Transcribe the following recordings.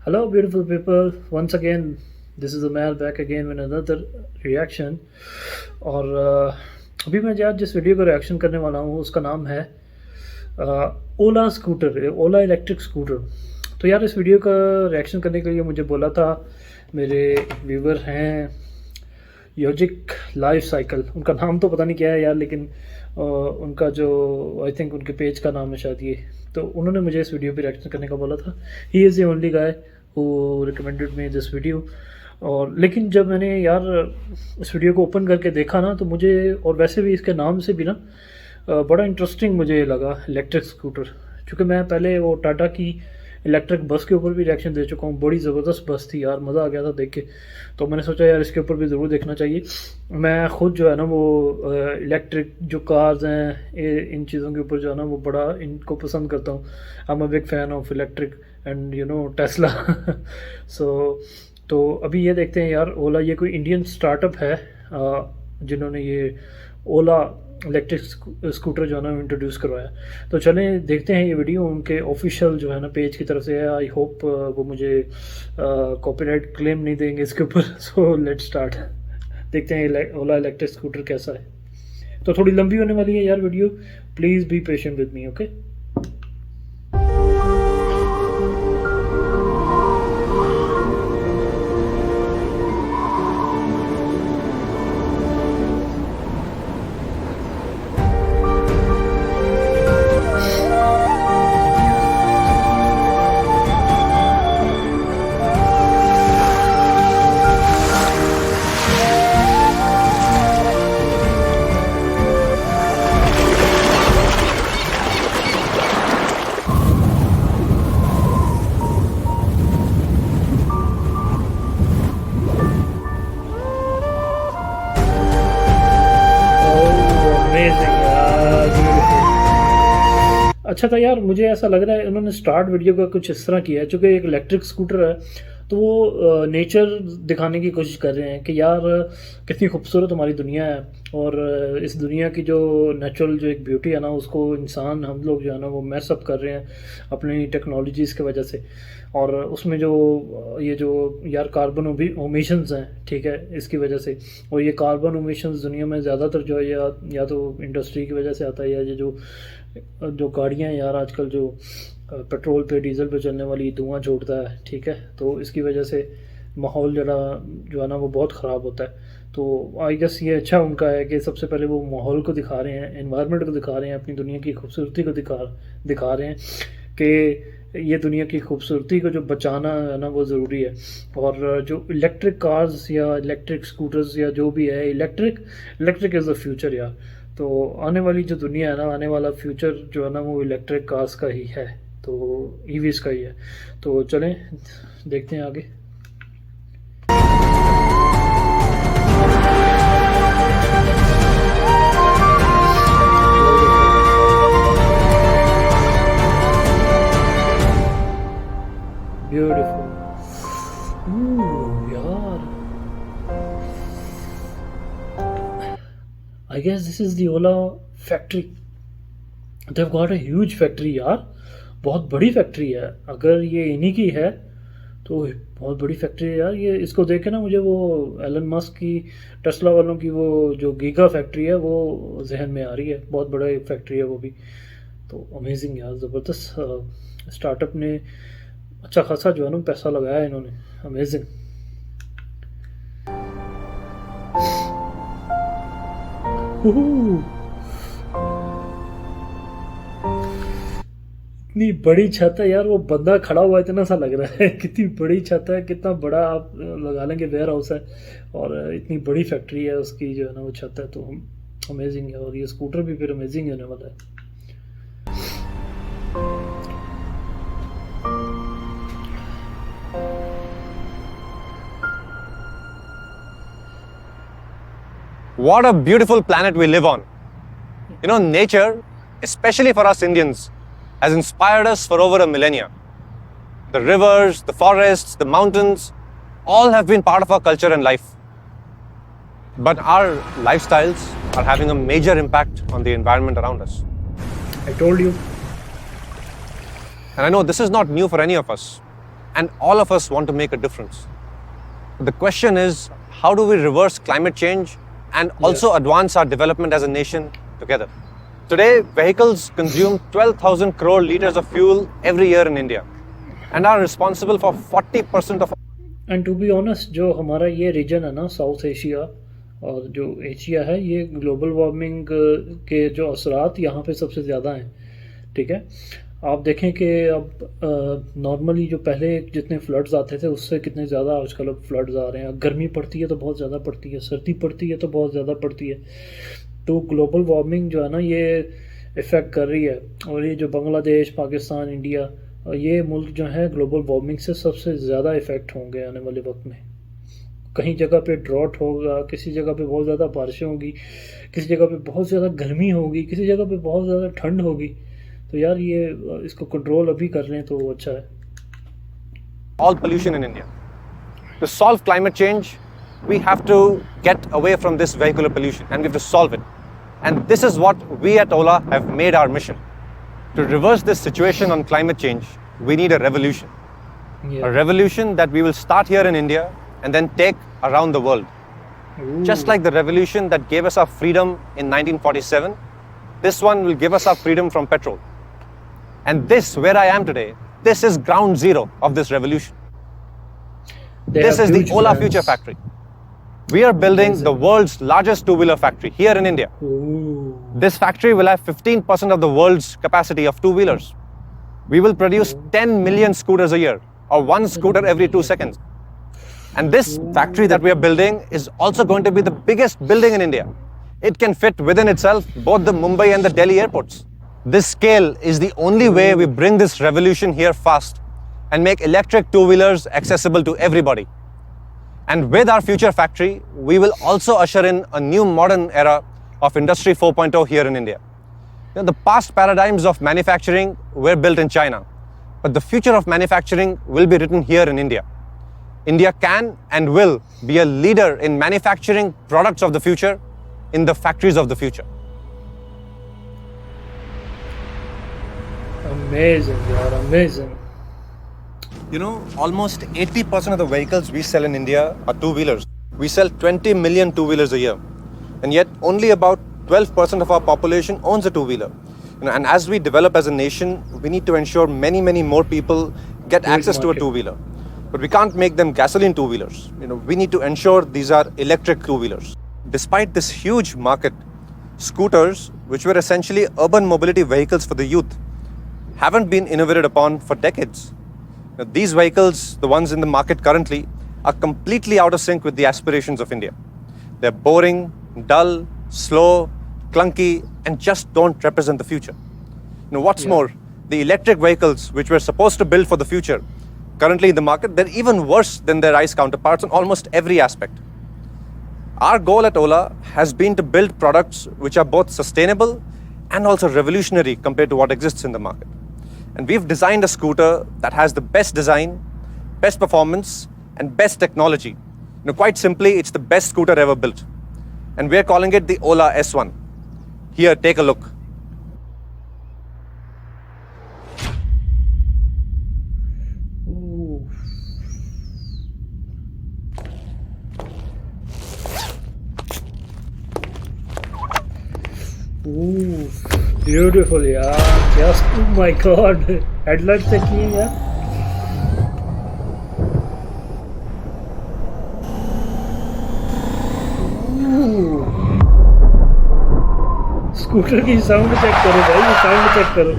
Hello, beautiful people. Once again, this is Amal back again with another reaction. और अभी मैं यार जिस वीडियो को रिएक्शन करने वाला हूँ उसका नाम है ओला स्कूटर, ओला इलेक्ट्रिक स्कूटर। तो यार इस वीडियो का रिएक्शन करने के लिए मुझे बोला था मेरे व्यूवर हैं योजिक लाइफ साइकिल। उनका नाम तो पता नहीं क्या है यार, लेकिन उनका जो आई थिंक उनके पेज का नाम है शायद ये। तो उन्होंने मुझे इस वीडियो पे रिएक्शन करने का बोला था। He is the only guy who recommended me this video. और लेकिन जब मैंने यार इस वीडियो को ओपन करके देखा ना, तो मुझे और वैसे भी इसके नाम से भी ना बड़ा इंटरेस्टिंग मुझे लगा इलेक्ट्रिक स्कूटर। क्योंकि मैं पहले वो टाटा की इलेक्ट्रिक बस के ऊपर भी रिएक्शन दे चुका हूँ। बड़ी ज़बरदस्त बस थी यार, मज़ा आ गया था देख के। तो मैंने सोचा यार इसके ऊपर भी ज़रूर देखना चाहिए। मैं ख़ुद जो है ना वो इलेक्ट्रिक जो कार्स हैं इन चीज़ों के ऊपर जो है ना वो बड़ा इनको पसंद करता हूँ। I am a big fan of electric and you know Tesla. So तो अभी ये देखते हैं यार ओला, ये कोई इंडियन स्टार्टअप है जिन्होंने ये ओला इलेक्ट्रिक स्कूटर जो है ना इंट्रोड्यूस करवाया। तो चलें देखते हैं ये वीडियो उनके ऑफिशियल जो है ना पेज की तरफ से है। आई होप वो मुझे कॉपीराइट क्लेम नहीं देंगे इसके ऊपर। So let's start. देखते हैं ओला इलेक्ट्रिक स्कूटर कैसा है। तो थोड़ी लंबी होने वाली है यार video, please be patient with me, okay. अच्छा था यार, मुझे ऐसा लग रहा है उन्होंने स्टार्ट वीडियो का कुछ इस तरह किया है। चूँकि एक इलेक्ट्रिक स्कूटर है तो वो नेचर दिखाने की कोशिश कर रहे हैं कि यार कितनी खूबसूरत हमारी दुनिया है। और इस दुनिया की जो नेचुरल जो एक ब्यूटी है ना, उसको इंसान हम लोग जो है ना वो मैसअप कर रहे हैं अपनी टेक्नोलॉजीज़ की वजह से। और उसमें जो ये जो यार कार्बन ओमिशंस हैं, ठीक है, इसकी वजह से। और ये कार्बन ओमिशंस दुनिया में ज़्यादातर जो है या तो इंडस्ट्री की वजह से आता है, या ये जो गाड़ियाँ यार आजकल जो पेट्रोल पे डीजल पे चलने वाली धुआं छोड़ता है, ठीक है, तो इसकी वजह से माहौल जो है ना वो बहुत ख़राब होता है। तो आई गेस ये अच्छा उनका है कि सबसे पहले वो माहौल को दिखा रहे हैं, एनवायरनमेंट को दिखा रहे हैं, अपनी दुनिया की खूबसूरती को दिखा रहे हैं कि ये दुनिया की खूबसूरती को जो बचाना है ना वो ज़रूरी है। और जो इलेक्ट्रिक कार्स या इलेक्ट्रिक स्कूटर्स या जो भी है, इलेक्ट्रिक इज़ द फ्यूचर यार। तो आने वाली जो दुनिया है ना, आने वाला फ्यूचर जो है ना वो इलेक्ट्रिक कार्स का ही है, तो ईवीज़ का ही है। तो चलें देखते हैं आगे। ब्यूटीफुल यार, I guess this is the Ola factory. They've got a huge factory यार, बहुत बड़ी फैक्ट्री है। अगर ये इन्हीं की है तो बहुत बड़ी फैक्ट्री है यार ये। इसको देख के ना मुझे वो एलन मस्क की टेस्ला वालों की वो जो गीगा फैक्ट्री है वो जहन में आ रही है। बहुत बड़ा फैक्ट्री है वो भी। तो अमेजिंग यार, ज़बरदस्त स्टार्टअप ने अच्छा खासा जो है ना पैसा लगाया है इन्होंने। अमेजिंग। इतनी बड़ी छत है यार, वो बंदा खड़ा हुआ इतना सा लग रहा है। कितनी बड़ी छत है, कितना बड़ा आप लगा लेंगे वेयर हाउस है, और इतनी बड़ी फैक्ट्री है उसकी जो है ना वो छत है। तो अमेजिंग है। और ये स्कूटर भी फिर अमेजिंग होने वाला है। What a beautiful planet we live on. You know, nature, especially for us Indians, has inspired us for over a millennia. The rivers, the forests, the mountains, all have been part of our culture and life. But our lifestyles are having a major impact on the environment around us. I told you. And I know this is not new for any of us. and all of us want to make a difference. The question is, how do we reverse climate change and also advance our development as a nation together? Today, vehicles consume 12,000 crore liters of fuel every year in India and are responsible for 40% of. And to be honest, जो हमारा ये reason है ना, south Asia और जो Asia है, ये global warming के जो असरात यहाँ पे सबसे ज़्यादा हैं, ठीक है। आप देखें कि अब नॉर्मली जो पहले जितने फ्लड्स आते थे उससे कितने ज़्यादा आजकल अब फ्लड्स आ रहे हैं। गर्मी पड़ती है तो बहुत ज़्यादा पड़ती है, सर्दी पड़ती है तो बहुत ज़्यादा पड़ती है। तो ग्लोबल वार्मिंग जो है ना, ये इफ़ेक्ट कर रही है। और ये जो बांग्लादेश, पाकिस्तान, इंडिया, ये मुल्क जो है ग्लोबल वार्मिंग से सबसे ज़्यादा इफ़ेक्ट होंगे आने वाले वक्त में। कहीं जगह पे ड्रॉट होगा, किसी जगह पे बहुत ज़्यादा बारिशें होंगी, किसी जगह पे बहुत ज़्यादा गर्मी होगी, किसी जगह पे बहुत ज़्यादा ठंड होगी। तो यार ये इसको कंट्रोल अभी कर लें तो अच्छा है। All pollution in India. To solve climate change, we have to get away from this vehicular pollution and we have to solve it. And this is what we at Ola have made our mission. To reverse this situation on climate change, we need a revolution. A revolution that we will start here in India and then take around the world. Ooh. Just like the revolution that gave us our freedom in 1947, this one will give us our freedom from petrol. And this, where I am today, this is ground zero of this revolution. This is the Ola Future Factory. We are building the world's largest two-wheeler factory here in India. Ooh. This factory will have 15% of the world's capacity of two-wheelers. We will produce 10 million scooters a year, or one scooter every 2 seconds. And this factory that we are building is also going to be the biggest building in India. It can fit within itself both the Mumbai and the Delhi airports. This scale is the only way we bring this revolution here fast and make electric two-wheelers accessible to everybody. And with our future factory, we will also usher in a new modern era of Industry 4.0 here in India. You know, the past paradigms of manufacturing were built in China, but the future of manufacturing will be written here in India. India can and will be a leader in manufacturing products of the future in the factories of the future. Amazing, yaar, amazing. You know, almost 80% of the vehicles we sell in India are two-wheelers. We sell 20 million two-wheelers a year. And yet only about 12% of our population owns a two-wheeler. You know, and as we develop as a nation, we need to ensure many, many more people get access to a two-wheeler. But we can't make them gasoline two-wheelers. You know, we need to ensure these are electric two-wheelers. Despite this huge market, scooters, which were essentially urban mobility vehicles for the youth, haven't been innovated upon for decades. Now, these vehicles, the ones in the market currently, are completely out of sync with the aspirations of India. They're boring, dull, slow, clunky, and just don't represent the future. You know, what's more, the electric vehicles, which we're supposed to build for the future, currently in the market, they're even worse than their ICE counterparts on almost every aspect. Our goal at Ola has been to build products which are both sustainable and also revolutionary compared to what exists in the market. And we've designed a scooter that has the best design, best performance, and best technology. You know, quite simply, it's the best scooter ever built. And we're calling it the Ola S1. Here, take a look. Ooh. Ooh, beautiful, यार। Just, oh my God, headlights से किए यार। Scooter की sound check करो भाई, ये sound check करो।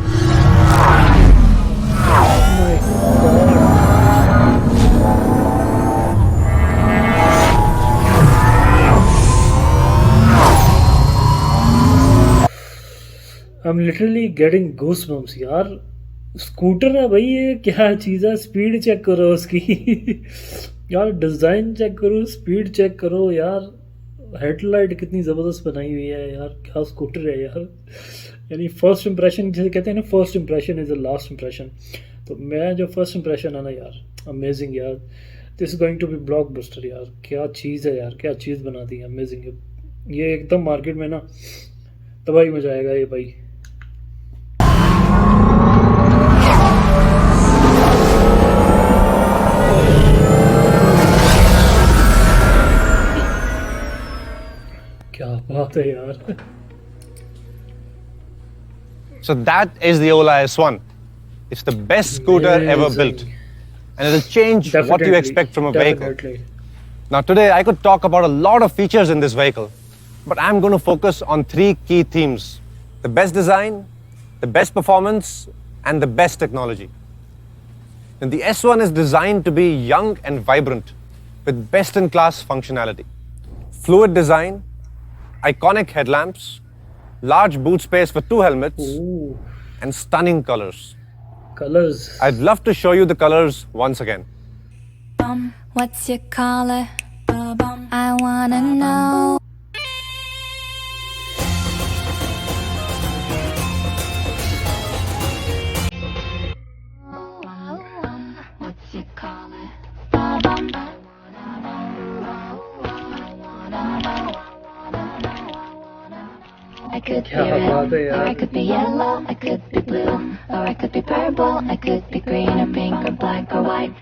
Oh my God. I'm literally getting goosebumps यार। स्कूटर है भाई, ये क्या चीज़ है। स्पीड चेक करो उसकी यार, डिज़ाइन चेक करो, स्पीड चेक करो यार। हेडलाइट कितनी ज़बरदस्त बनाई हुई है यार, क्या स्कूटर है यार। यानी फर्स्ट इंप्रेशन जिसे कहते हैं ना, first impression is the last impression. तो मैं जो फर्स्ट इंप्रेशन है ना यार, अमेजिंग यार। This is going to be blockbuster यार। क्या चीज़ है यार, क्या चीज़ बना दी है, अमेजिंग है। ये एकदम मार्केट में ना तबाही मचा जाएगा ये भाई। बात है यार. So that is the Ola S1. It's the best scooter ever built. And it'll change what you Definitely, expect from a vehicle. definitely. Now today I could talk about a lot of features in this vehicle, but I'm going to focus on three key themes: the best design, the best performance, and the best technology. And the S1 is designed to be young and vibrant with best-in-class functionality. Fluid design, iconic headlamps, large boot space for 2 helmets, Ooh, and stunning colors. colors. I'd love to show you the colors once again. What's your color? I wanna know. What's your color? I could be क्या red, बात है or I यार. could be yellow, I could be blue, or I could be purple, I could be green or pink or black or white.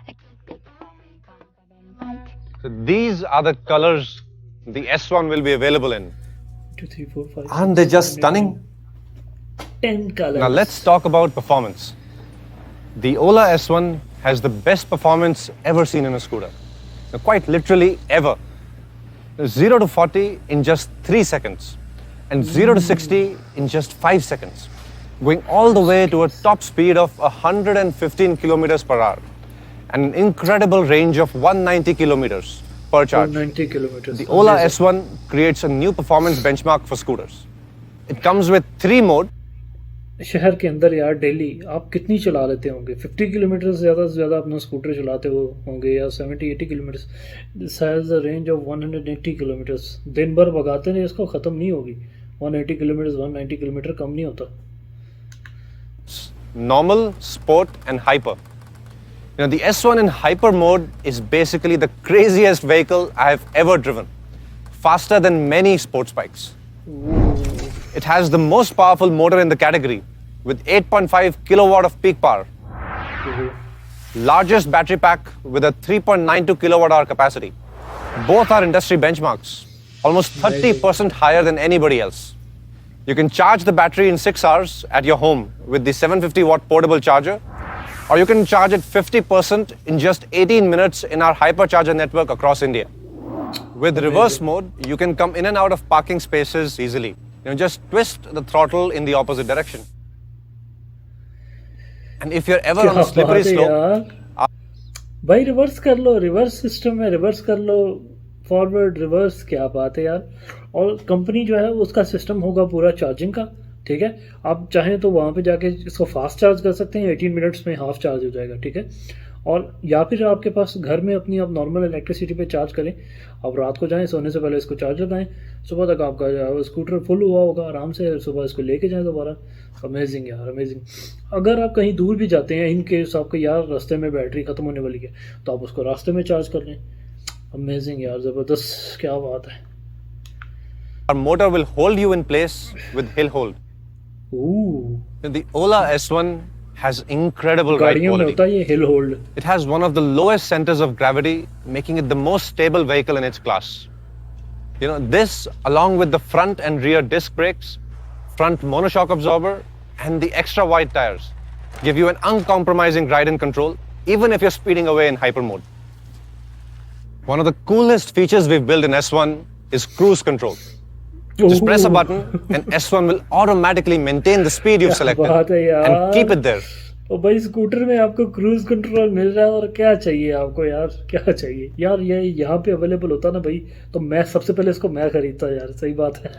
So these are the colors the S1 will be available in. 2, 3, 4, 5. Aren't they just stunning? 10 colors. Now let's talk about performance. The Ola S1 has the best performance ever seen in a scooter. Now, quite literally ever. 0 to 40 in just 3 seconds and 0 to 60 in just 5 seconds, going all the way to a top speed of 115 kilometers per hour and an incredible range of 190 kilometers per charge. 190 kilometers. The Ola Amazing. S1 creates a new performance benchmark for scooters. It comes with 3 modes. शहर के अंदर यार daily आप कितनी चला लेते होंगे? 50 kilometre से ज़्यादा अपना स्कूटर चलाते होंगे या 70-80 kilometre. This has a range of 180 kilometres. दिन भर भगाते नहीं, इसको ख़त्म नहीं होगी. 180 किलोमीटर 190 किलोमीटर कम नहीं होता. Normal, Sport, and Hyper. You know, the S1 in Hyper mode is basically the craziest vehicle I have ever driven. Faster than many sports bikes. It has the most powerful motor in the category with 8.5 kilowatt of peak power. Largest battery pack with a 3.92 kilowatt hour capacity. Both are industry benchmarks, almost 30% higher than anybody else. You can charge the battery in 6 hours at your home with the 750 watt portable charger, or you can charge it 50% in just 18 minutes in our hypercharger network across India. With reverse mode, you can come in and out of parking spaces easily. You know, just twist the throttle in the opposite direction. And if you're ever on a slippery slope, भाई reverse कर लो, reverse system है, reverse कर लो, forward reverse, क्या बात है यार. और company जो है उसका सिस्टम होगा पूरा चार्जिंग का. ठीक है, आप चाहें तो वहाँ पे जाके इसको फास्ट चार्ज कर सकते हैं. 18 मिनट्स में हाफ चार्ज हो जाएगा. ठीक है, और या फिर आपके पास घर में अपनी आप नॉर्मल इलेक्ट्रिसिटी पे चार्ज करें. आप रात को जाएं, सोने से पहले इसको चार्ज लगाएं, सुबह तक आपका स्कूटर फुल हुआ होगा आराम से. सुबह इसको लेके जाएं दोबारा. अमेजिंग यार, अमेजिंग. अगर आप कहीं दूर भी जाते हैं, इन केस आपको यार रास्ते में बैटरी ख़त्म होने वाली है, तो आप उसको रास्ते में चार्ज कर लें. अमेजिंग यार, ज़बरदस्त, क्या बात है. our motor will hold you in place with hill hold. Ooh, The Ola S1 has incredible ride गाड़ियों में quality. होता है ये hill hold. It has one of the lowest centers of gravity, making it the most stable vehicle in its class. You know, this, along with the front and rear disc brakes, front monoshock absorber, and the extra wide tires, give you an uncompromising ride and control, even if you're speeding away in hyper mode. One of the coolest features we've built in S1 is cruise control. Just press a button and S1 will automatically maintain the speed you've क्या बात है selected यार. and keep it there. और भाई scooter में आपको cruise control मिल रहा है, और क्या चाहिए आपको यार, क्या चाहिए यार. ये यहाँ पे अवेलेबल होता ना भाई, तो मैं सबसे पहले इसको मैं खरीदता यार. सही बात है.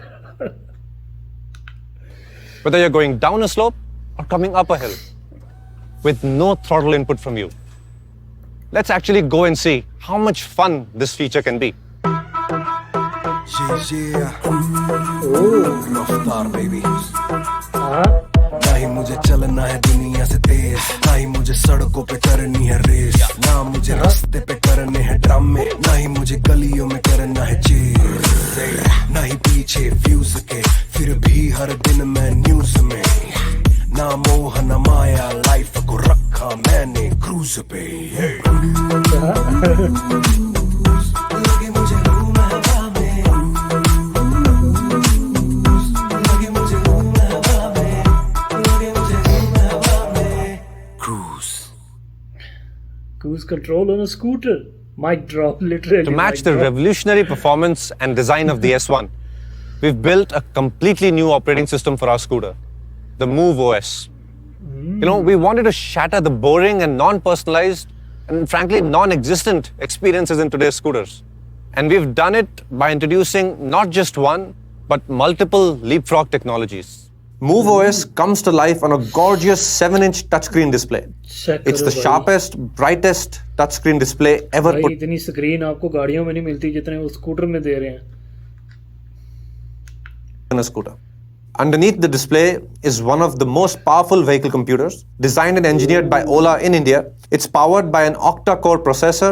Whether you're going down a slope or coming up a hill with no throttle input from you. Let's actually go and see how much fun this feature can be. रफ्तार बेबी. हाँ, ना ही मुझे चलना है दुनिया से तेज, ना ही मुझे सड़कों पे करनी है रेस, ना मुझे रास्ते पे करने हैं ड्रामे, ना ही मुझे गलियों में करना है चेज, ना ही पीछे व्यूज के फिर भी हर दिन मैं न्यूज में. ना मोह न माया, लाइफ को रखा मैंने क्रूज पे. लगे मुझे रूम हवा में, Cruise control on a scooter. Mic drop, literally. To match mic the drop. revolutionary performance and design of the S1, we've built a completely new operating system for our scooter, the Move OS. We wanted to shatter the boring and non-personalized and frankly non-existent experiences in today's scooters. And we've done it by introducing not just one, but multiple leapfrog technologies. Move OS comes to life on a gorgeous 7-inch touchscreen display. Check It's the करो भाई। sharpest, brightest touchscreen display ever भाई put इतनी screen आपको गाड़ियों में नहीं मिलती जितने वो स्कूटर में दे रहे हैं। in a scooter. Underneath the display is one of the most powerful vehicle computers, designed and engineered by Ola in India. It's powered by an octa-core processor,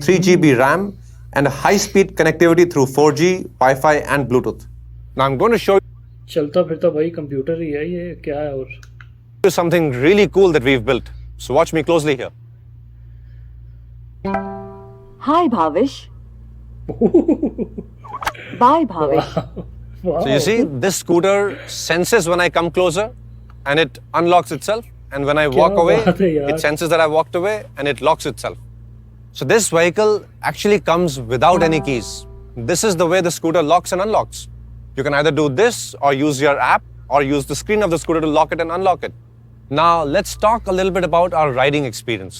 3 GB RAM, and a high-speed connectivity through 4G, Wi-Fi, and Bluetooth. Now I'm going to show चलता फिरता भाई computer ही है, ये क्या है? और you something really cool that we've built. So watch me closely here. Hi, Bhavish. Bye, Bhavish. wow. So you see, this scooter senses when I come closer and it unlocks itself. And when I walk away, बात है यार। it senses that I walked away and it locks itself. So this vehicle actually comes without any keys. This is the way the scooter locks and unlocks. You can either do this or use your app or use the screen of the scooter to lock it and unlock it. Now let's talk a little bit about our riding experience.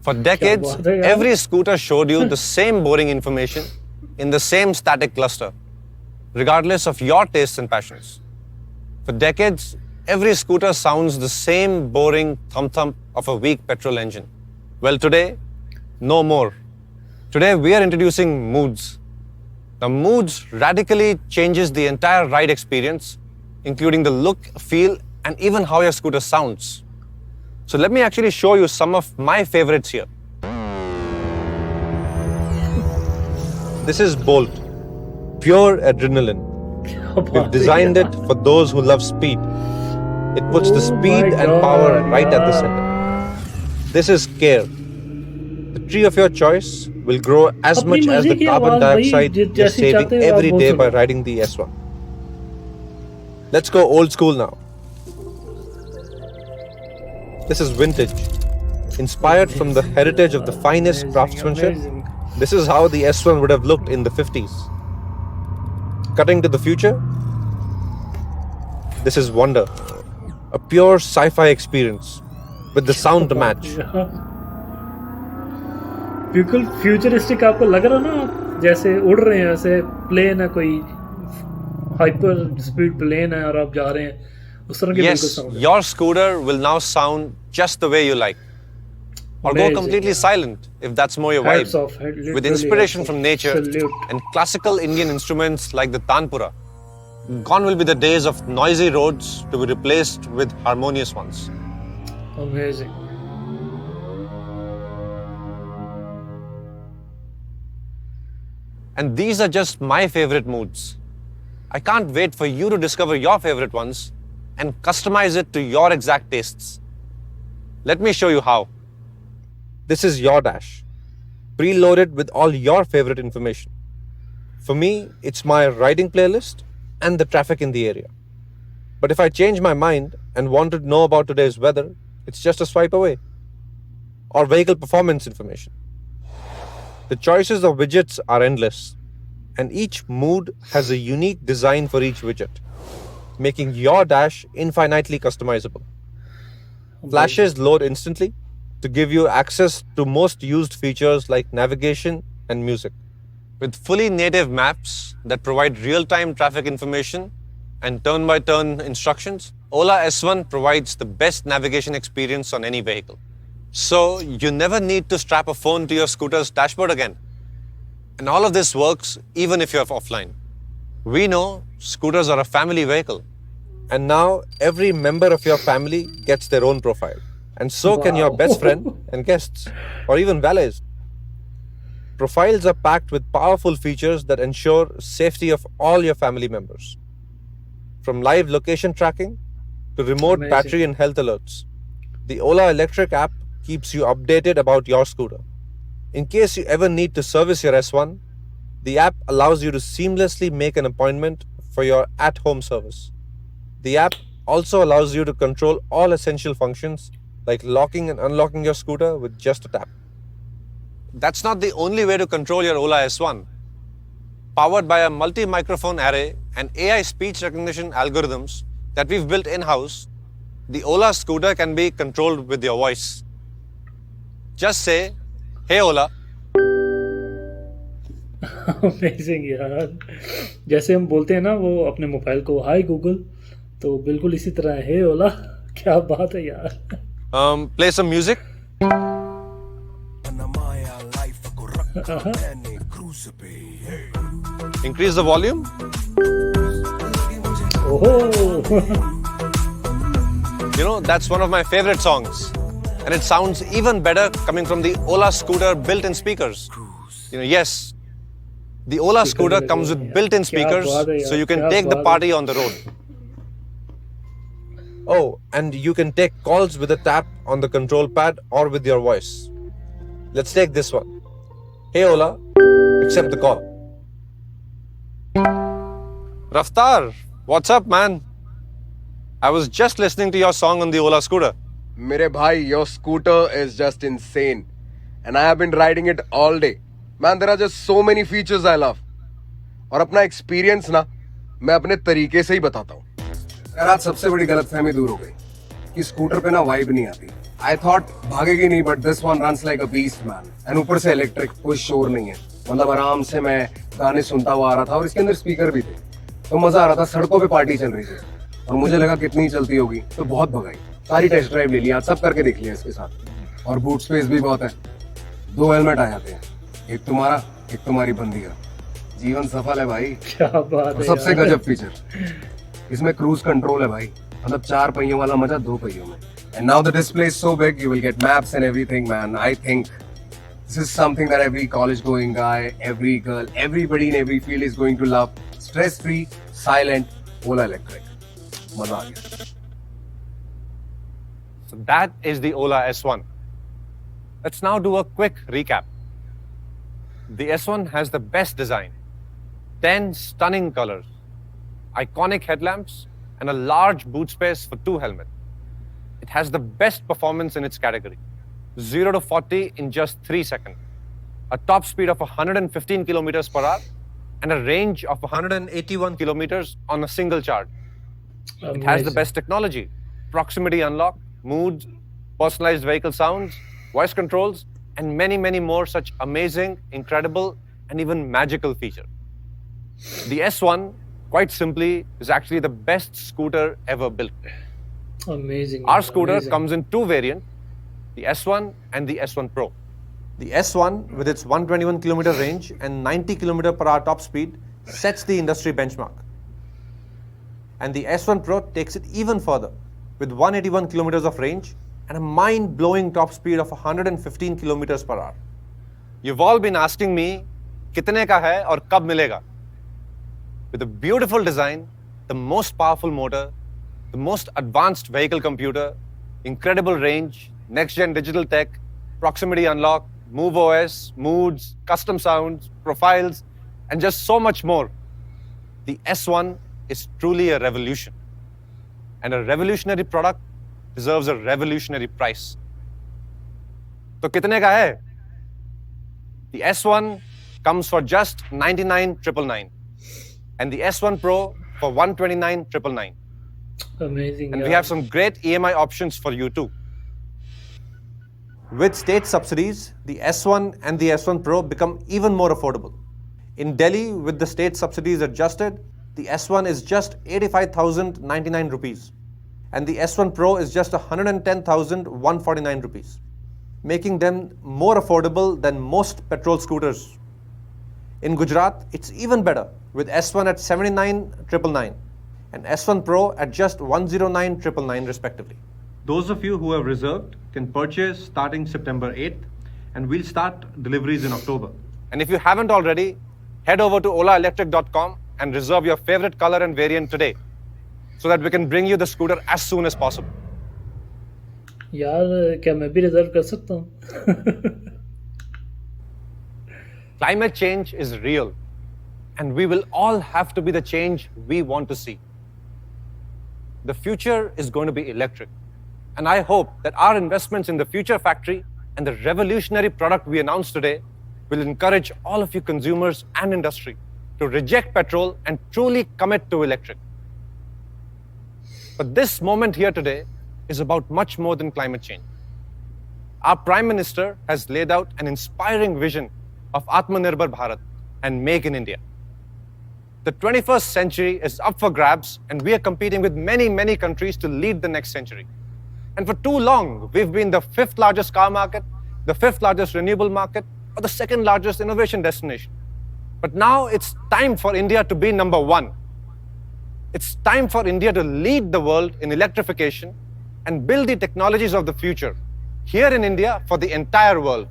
For decades, बात है यार। every scooter showed you the same boring information in the same static cluster, regardless of your tastes and passions. For decades, every scooter sounds the same boring thump-thump of a weak petrol engine. Well, today, no more. Today, we are introducing Moods. Now, Moods radically changes the entire ride experience, including the look, feel, and even how your scooter sounds. So let me actually show you some of my favorites here. This is Bolt, pure adrenaline. We've designed it for those who love speed. It puts the Oh speed my and power God, right at the yeah. center. This is Care. The tree of your choice will grow as अपनी much as मर्जी the की carbon आवाज भाई, dioxide you're जैसी saving चाहते हो आप every बोल day by सकते हो। riding the S1. Let's go old school now. This is Vintage. Inspired from the heritage of the finest Amazing, craftsmanship, amazing. this is how the S1 would have looked in the 50s. Cutting to the future, this is Wonder, a pure sci-fi experience with the sound to match. बिल्कुल futuristic आपको लग रहा ना, आप जैसे उड़ रहे हैं, ऐसे प्लेन है, कोई हाइपर स्पीड प्लेन है और आप जा रहे हैं उस तरह के बिल्कुल Yes, साउंड है। your scooter will now sound just the way you like. Or go Amazing, completely yeah. silent if that's more your Hats vibe. off, literally With inspiration hats off. from nature Salute. and classical Indian instruments like the tanpura. Gone will be the days of noisy roads to be replaced with harmonious ones. Amazing. And these are just my favorite moods. I can't wait for you to discover your favorite ones and customize it to your exact tastes. Let me show you how. This is your dash, preloaded with all your favorite information. For me, it's my riding playlist and the traffic in the area. But if I change my mind and want to know about today's weather, it's just a swipe away. Or vehicle performance information. The choices of widgets are endless, and each mood has a unique design for each widget, making your dash infinitely customizable. Flashes load instantly to give you access to most used features like navigation and music. With fully native maps that provide real-time traffic information and turn-by-turn instructions, Ola S1 provides the best navigation experience on any vehicle. So you never need to strap a phone to your scooter's dashboard again. And all of this works even if you're offline. We know scooters are a family vehicle. And now every member of your family gets their own profile. And so can your Wow. best friend and guests, or even valets. Profiles are packed with powerful features that ensure safety of all your family members. From live location tracking to remote Amazing. battery and health alerts, the Ola Electric app keeps you updated about your scooter. In case you ever need to service your S1, the app allows you to seamlessly make an appointment for your at-home service. The app also allows you to control all essential functions like locking and unlocking your scooter with just a tap. that's not the only way to control your Ola S1. Powered by a multi-microphone array and AI speech recognition algorithms that we've built in-house, the Ola scooter can be controlled with your voice. Just say, "Hey Ola." Amazing यार, जैसे हम बोलते हैं ना वो अपने mobile को हाय Google, तो बिल्कुल इसी तरह है ओला। क्या बात है यार। Play some music. माया लाइफ को रखा मैंने क्रूज पे Increase the volume. ओहो। You know, that's one of my favorite songs. And it sounds even better coming from the Ola scooter built-in speakers. You know, yes, the Ola scooter comes with built-in speakers, so you can take the party on the road. Oh, and you can take calls with a tap on the control pad or with your voice. Let's take this one. Hey Ola, accept the call. Raftar, what's up, man? I was just listening to your song on the Ola scooter. Mere bhai, your scooter is just insane. And I have been riding it all day. Man, there are just so many features I love. और अपना experience ना मैं अपने तरीके से ही बताता हूँ। यार आज सबसे बड़ी गलतफहमी दूर हो गई कि स्कूटर पे ना वाइब नहीं आती। I thought भागेगी नहीं, but this one runs like a beast, man. And ऊपर से इलेक्ट्रिक, कोई शोर नहीं है। मतलब आराम से मैं गाने सुनता हुआ आ रहा था और इसके अंदर स्पीकर भी थे, तो मजा आ रहा था। सड़कों पे पार्टी चल रही थी और मुझे लगा कितनी चलती होगी, तो बहुत भगाई। सारी टेस्ट ड्राइव ले लिया, सब करके देख लिया इसके साथ। और बूट स्पेस भी बहुत है। 2 हेलमेट आ जाते हैं, एक तुम्हारा एक तुम्हारी बंदी का। जीवन सफल है भाई। क्या बात है। सबसे गजब फीचर इसमें क्रूज कंट्रोल है भाई। मतलब 4 पहियों वाला मजा 2 पहियों में। And now the display is so big, you will get maps and everything, man. I think this is something that every college-going guy, every girl, everybody in every field is going to love. Stress-free, silent, Ola Electric. मजा आ गया। So that is the Ola S1. Let's now do a quick recap. The S1 has the best design, 10 stunning colors, iconic headlamps, and a large boot space for 2 helmets. It has the best performance in its category, 0 to 40 in just 3 seconds, a top speed of 115 kilometers per hour, and a range of 181 kilometers on a single charge. It has the best technology, proximity unlock, moods, personalized vehicle sounds, voice controls, and many, many more such amazing, incredible, and even magical features. The S1, quite simply, is actually the best scooter ever built. Amazing. Our scooter amazing. comes in 2 variants, the S1 and the S1 Pro. The S1, with its 121 kilometer range and 90 kilometer per hour top speed, sets the industry benchmark. And the S1 Pro takes it even further, with 181 kilometers of range and a mind-blowing top speed of 115 kilometers per hour. You've all been asking me, kitne ka hai aur kab milega? With a beautiful design, the most powerful motor, the most advanced vehicle computer, incredible range, next-gen digital tech, proximity unlock, Move OS, moods, custom sounds, profiles, and just so much more. The S1 is truly a revolution. And a revolutionary product deserves a revolutionary price. So kitne ka hai? The S1 comes for just 99,999 and the S1 Pro for 129,999. Amazing. And we have some great EMI options for you too. With state subsidies, the S1 and the S1 Pro become even more affordable. In Delhi, with the state subsidies adjusted, the S1 is just 85,099 rupees and the S1 Pro is just 110,149 rupees, making them more affordable than most petrol scooters. In Gujarat, it's even better with S1 at 79,999 and S1 Pro at just 109,999 respectively. Those of you who have reserved can purchase starting September 8th and we'll start deliveries in October. And if you haven't already, head over to olaelectric.com and reserve your favorite color and variant today so that we can bring you the scooter as soon as possible. यार क्या मैं भी reserve कर सकता हूँ? Climate change is real and we will all have to be the change we want to see. The future is going to be electric. And I hope that our investments in the Future Factory And the revolutionary product we announced today will encourage all of you consumers and industry to reject petrol and truly commit to electric. But this moment here today is about much more than climate change. Our Prime Minister has laid out an inspiring vision of Atmanirbhar Bharat and Make in India. The 21st century is up for grabs, and we are competing with many, many countries to lead the next century. And for too long, we've been the 5th largest car market, the 5th largest renewable market, or the 2nd largest innovation destination. But now it's time for India to be number 1. It's time for India to lead the world in electrification and build the technologies of the future here in India for the entire world.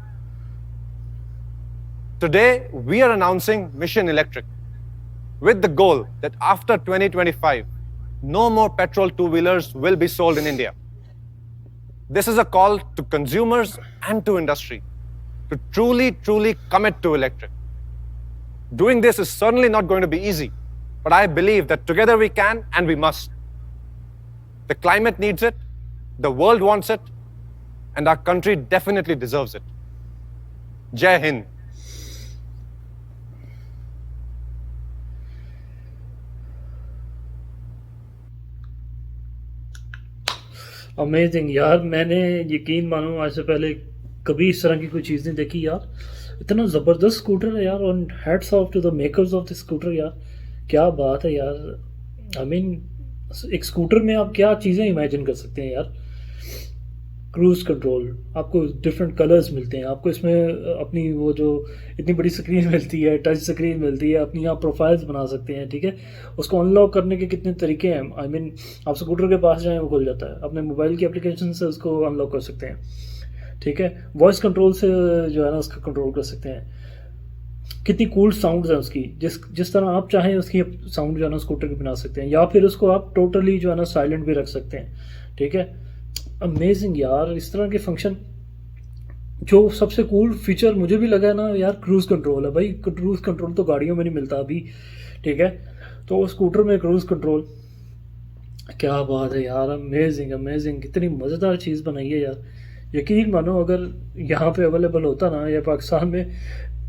Today, we are announcing Mission Electric with the goal that after 2025, no more petrol two-wheelers will be sold in India. This is a call to consumers and to industry to truly commit to electric. Doing this is certainly not going to be easy, but I believe that together we can and we must. The climate needs it, the world wants it, and our country definitely deserves it. Jai Hind. Amazing यार, मैंने यकीन मानो आज से पहले कभी इस तरह की कोई चीज़ नहीं देखी यार। इतना ज़बरदस्त स्कूटर है यार, और hats off to the makers of the scooter यार। क्या बात है यार। आई मीन एक स्कूटर में आप क्या चीज़ें इमेजिन कर सकते हैं यार। क्रूज़ कंट्रोल, आपको डिफरेंट कलर्स मिलते हैं, आपको इसमें अपनी वो जो इतनी बड़ी स्क्रीन मिलती है, टच स्क्रीन मिलती है, अपनी आप प्रोफाइल्स बना सकते हैं, ठीक है। उसको अनलॉक करने के कितने तरीके हैं। आई मीन आप स्कूटर के पास जाएं वो खुल जाता है, अपने मोबाइल की एप्लीकेशन से उसको अनलॉक कर सकते हैं, ठीक है। वॉइस कंट्रोल से जो है ना उसका कंट्रोल कर सकते हैं। कितनी कूल साउंड्स हैं उसकी, जिस तरह आप चाहें उसकी साउंड जो है ना स्कूटर की बना सकते हैं, या फिर उसको आप टोटली जो है ना साइलेंट भी रख सकते हैं, ठीक है। अमेजिंग यार। इस तरह के फंक्शन, जो सबसे कूल फीचर मुझे भी लगा है ना यार, क्रूज़ कंट्रोल है भाई। क्रूज़ कंट्रोल तो गाड़ियों में नहीं मिलता अभी, ठीक है। तो स्कूटर में क्रूज़ कंट्रोल, क्या बात है यार। अमेजिंग अमेजिंग, कितनी मज़ेदार चीज़ बनाई है यार। यकीन मानो अगर यहाँ पे अवेलेबल होता ना, या पाकिस्तान में,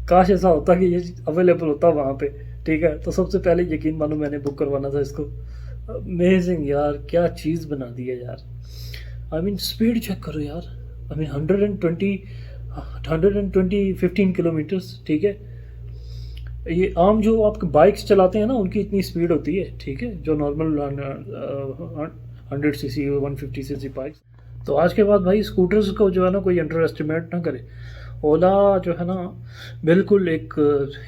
काश ऐसा होता कि ये अवेलेबल होता वहाँ पे, ठीक है, तो सबसे पहले यकीन मानो मैंने बुक करवाना था इसको। अमेजिंग यार, क्या चीज़ बना दी है यार। आई मीन स्पीड चेक करो यार। आई मीन 15 किलोमीटर्स, ठीक है। ये आम जो आप बाइक्स चलाते हैं ना उनकी इतनी स्पीड होती है, ठीक है, जो नॉर्मल 100 सीसी 150 सीसी बाइक्स। तो आज के बाद भाई स्कूटर्स को जो है ना कोई अंडर एस्टिमेट ना करे। ओला जो है ना बिल्कुल एक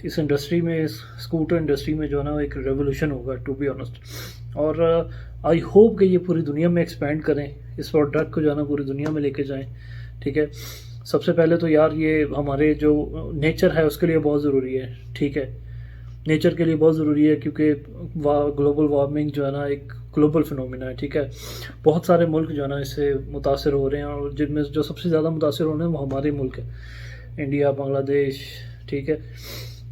इस इंडस्ट्री में, इस स्कूटर इंडस्ट्री में जो है ना एक रेवोल्यूशन होगा, टू बी ऑनेस्ट। और आई होप कि ये पूरी दुनिया में एक्सपेंड करें, इस प्रोडक्ट को जो है ना पूरी दुनिया में लेके जाएं, ठीक है। सबसे पहले तो यार ये हमारे जो नेचर है उसके लिए बहुत ज़रूरी है, ठीक है। नेचर के लिए बहुत ज़रूरी है क्योंकि ग्लोबल वार्मिंग जो है ना एक ग्लोबल फिनोमिना है, ठीक है। बहुत सारे मुल्क जो है ना इससे मुतासर हो रहे हैं, और जिनमें जो सबसे ज़्यादा मुतासर हो रहे हैं वो हमारे मुल्क है, इंडिया, बांग्लादेश, ठीक है,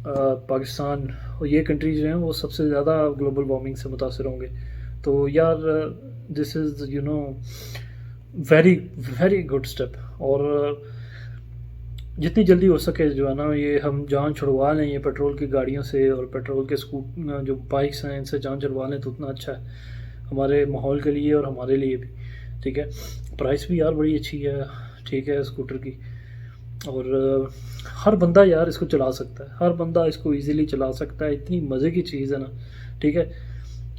पाकिस्तान। और ये कंट्रीज जो हैं वो सबसे ज़्यादा ग्लोबल वार्मिंग से मुतासर होंगे। तो यार this is you know very very good step. और जितनी जल्दी हो सके जो है ना ये हम जान छुड़वा लें ये पेट्रोल की गाड़ियों से, और पेट्रोल के जो बाइक्स हैं इनसे जान छुड़वा लें तो उतना अच्छा है हमारे माहौल के लिए और हमारे लिए भी, ठीक है। प्राइस भी यार बड़ी अच्छी है, ठीक है, स्कूटर की। और हर बंदा यार इसको चला सकता है, हर बंदा इसको इजीली चला सकता है। इतनी मज़े की चीज़ है ना, ठीक है।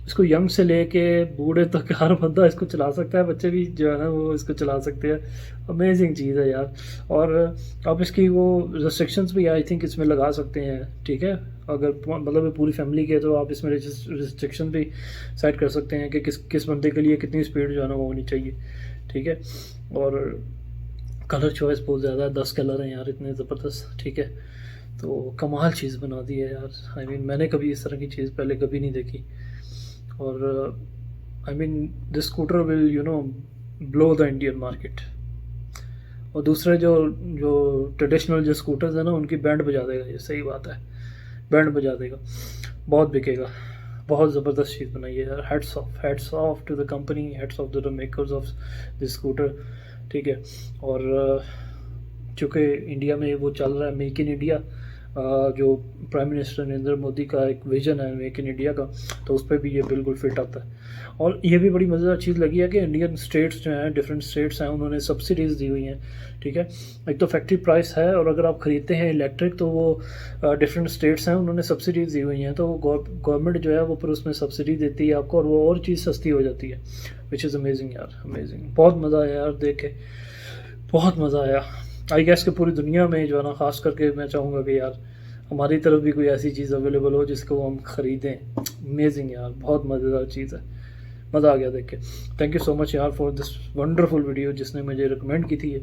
इसको यंग से लेके बूढ़े तक हर बंदा इसको चला सकता है, बच्चे भी जो है ना वो इसको चला सकते हैं। अमेजिंग चीज़ है यार। और आप इसकी वो रिस्ट्रिक्शंस भी आई थिंक इसमें लगा सकते हैं, ठीक है। अगर मतलब पूरी फैमिली के तो आप इसमें रिस्ट्रिक्शन भी सेट कर सकते हैं कि किस बंदे के लिए कितनी स्पीड जो है ना वो होनी चाहिए, ठीक है। और कलर चॉइस बहुत ज़्यादा है, 10 कलर हैं यार, इतने ज़बरदस्त, ठीक है। तो कमाल चीज़ बना दी है यार। आई मीन मैंने कभी इस तरह की चीज़ पहले कभी नहीं देखी। और I mean this scooter will you know blow the Indian market. और दूसरे जो ट्रेडिशनल जो स्कूटर्स हैं ना उनकी बैंड बजा देगा ये, सही बात है, बैंड बजा देगा, बहुत बिकेगा। बहुत ज़बरदस्त चीज़ बनाई है यार। Heads off to the company, heads off to the makers of this scooter, ठीक है। और चूँकि इंडिया में वो चल रहा है मेक इन इंडिया, जो प्राइम मिनिस्टर नरेंद्र मोदी का एक विज़न है मेक इन इंडिया का, तो उस पर भी ये बिल्कुल फिट आता है। और ये भी बड़ी मज़ेदार चीज़ लगी है कि इंडियन स्टेट्स जो हैं, डिफरेंट स्टेट्स हैं, उन्होंने सब्सिडीज़ दी हुई हैं, ठीक है। एक तो फैक्ट्री प्राइस है, और अगर आप ख़रीदते हैं इलेक्ट्रिक तो वो डिफरेंट स्टेट्स हैं, उन्होंने सब्सिडीज़ दी हुई हैं, तो गवर्नमेंट जो है वो फिर उसमें सब्सिडी देती है आपको, और वो और चीज़ सस्ती हो जाती है, विच इज़ अमेजिंग यार, अमेजिंग। बहुत मज़ा आया यार देख के, बहुत मज़ा आया। आई गेस कि पूरी दुनिया में जो है ना, ख़ास करके मैं चाहूँगा कि यार हमारी तरफ भी कोई ऐसी चीज़ अवेलेबल हो जिसको हम ख़रीदें। अमेजिंग यार, बहुत मज़ेदार चीज़ है, मज़ा आ गया देख के। थैंक यू सो मच यार फॉर दिस वंडरफुल वीडियो जिसने मुझे रिकमेंड की थी ये।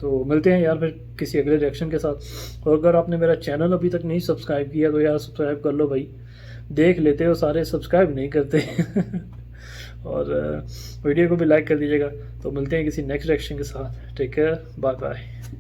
तो मिलते हैं यार फिर किसी अगले रिएक्शन के साथ। और अगर आपने मेरा चैनल अभी तक नहीं सब्सक्राइब किया तो यार सब्सक्राइब कर लो भाई, देख लेते हो सारे, सब्सक्राइब नहीं करते और वीडियो को भी लाइक कर दीजिएगा। तो मिलते हैं किसी नेक्स्ट रिएक्शन के साथ। Take care, bye bye.